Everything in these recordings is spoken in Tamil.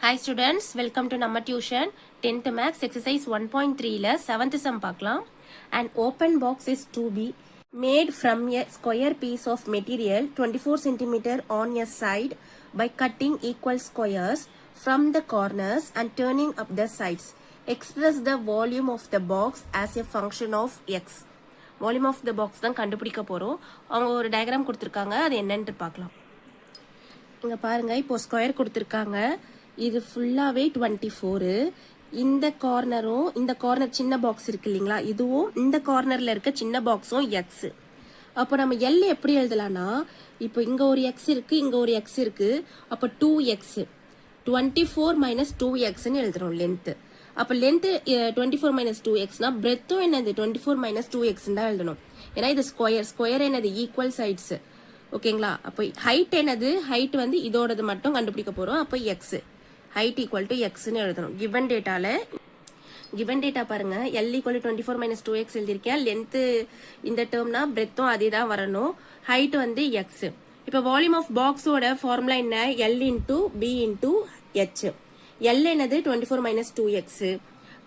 Hi students, welcome to Namma Tuition 10th Max exercise 1.3 ல 7th sum பார்க்கலாம். An open box is to be made from a square piece of material 24 cm on a side by cutting equal squares from the corners and turning up the sides. Express the volume of the box as a function of x. Volume of the box தான் கண்டுபிடிக்க போறோம். அவங்க ஒரு டயகிராம் கொடுத்திருக்காங்க. அது என்னன்னு பார்க்கலாம். இங்க பாருங்க இப்போ ஸ்கொயர் கொடுத்திருக்காங்க. இது ஃபுல்லாவே 24. இந்த கார்னரும் இந்த கார்னர் சின்ன பாக்ஸ் இருக்கு இல்லீங்களா, இதுவும் இந்த கார்னர்ல இருக்க சின்ன பாக்ஸும் x. அப்போ நம்ம L எப்படி எழுதலாம்னா, இப்போ இங்க ஒரு x இருக்கு, இங்க ஒரு x இருக்கு. அப்போ 2x 24 - 2x ன்னு எழுதுறோம் லெந்த். அப்போ லெந்த் 24 - 2x னா பிரெத்தும் என்னது 24 - 2x தான் எழுதணும். ஏன்னா இது ஸ்கொயர் என்னது ஈக்குவல் சைட்ஸ். ஓகேங்களா? அப்போ ஹைட் என்னது, ஹைட் வந்து இதோடது மட்டும் கண்டுபிடிக்க போறோம். அப்போ x height equal to x ன்னு எழுதணும். given data பாருங்க, L equal to 24 - 2x எழுதிருக்கேன். length இந்த டேர்ம்னா breadthும் அதே தான் வரணும். height வந்து x. இப்போ volume of box ஓட ஃபார்முலா என்ன, L into B into H. L என்னது 24 - 2x,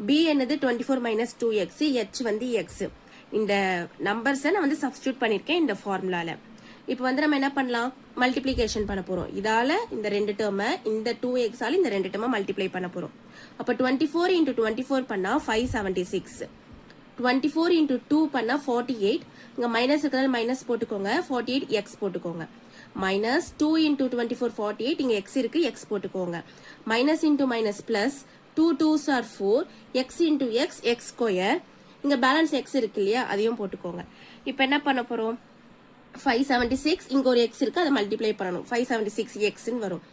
B என்னது 24 - 2x, H வந்து x. இந்த நம்பர்ஸை நான் வந்து சப்ஸ்டியூட் பண்ணிருக்கேன் இந்த ஃபார்முலால. இப்போ வந்து நம்ம என்ன பண்ணலாம், மல்டிப்ளிகேஷன் பண்ண போறோம். இதால இந்த ரெண்டு டேர்மை, இந்த 2x ஆல இந்த ரெண்டு டேர்மை மல்டிப்ளை பண்ண போறோம். அப்ப 24 × 24 பண்ணா 576, 24 × 2 பண்ணா 48. இங்க மைனஸ் இருக்கிறதால மைனஸ் போட்டுக்கோங்க, 48x போட்டுக்கோங்க. மைனஸ் 2 × 24 48, இங்க x இருக்கு, x போட்டுக்கோங்க. Minus into minus plus, 2 2s are 4, x × x x square. இங்க பேலன்ஸ் x இருக்கு இல்லையா, அதையும் போட்டுக்கோங்க. இப்போ என்ன பண்ண போறோம், 576, இங்க ஒரு x இருக்கு, அதை மல்டிப்ளை பண்ணணும். 576x ன்னு வரும்.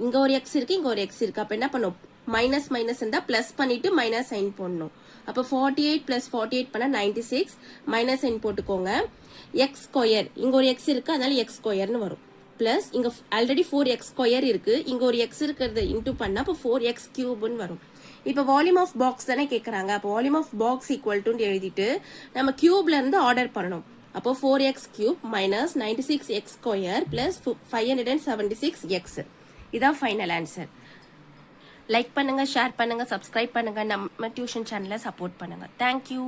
இங்க ஒரு x இருக்கு, இங்க ஒரு x இருக்கு. அப்ப என்ன பண்ணும், மைனஸ் மைனஸ் இருந்தா பிளஸ் பண்ணிட்டு மைனஸ் சைன் போடணும். அப்ப 48 + 48 பண்ணா 96, மைனஸ் சைன் போட்டுக்கோங்க. x ஸ்கொயர், இங்க ஒரு x இருக்கு, அதனால x ஸ்கொயர்னு வரும். பிளஸ் இங்க ஆல்ரெடி 4x ஸ்கொயர் இருக்கு, இங்க ஒரு x இருக்கிறத இன்டூ பண்ணா அப்ப 4x கியூப்னு வரும். இப்ப வால்யூம் ஆஃப் பாக்ஸ் தானே கேக்குறாங்க. அப்ப volume of box equal to எழுதிட்டு நம்ம கியூப்ல இருந்து ஆர்டர் பண்ணணும். அப்போ 4x cube minus 96x square plus 576x. இதான் ஃபைனல் ஆன்சர். லைக் பண்ணுங்க, ஷேர் பண்ணுங்க, சப்ஸ்கிரைப் பண்ணுங்க, நம்ம டியூஷன் சேனலை சப்போர்ட் பண்ணுங்க. தேங்க்யூ.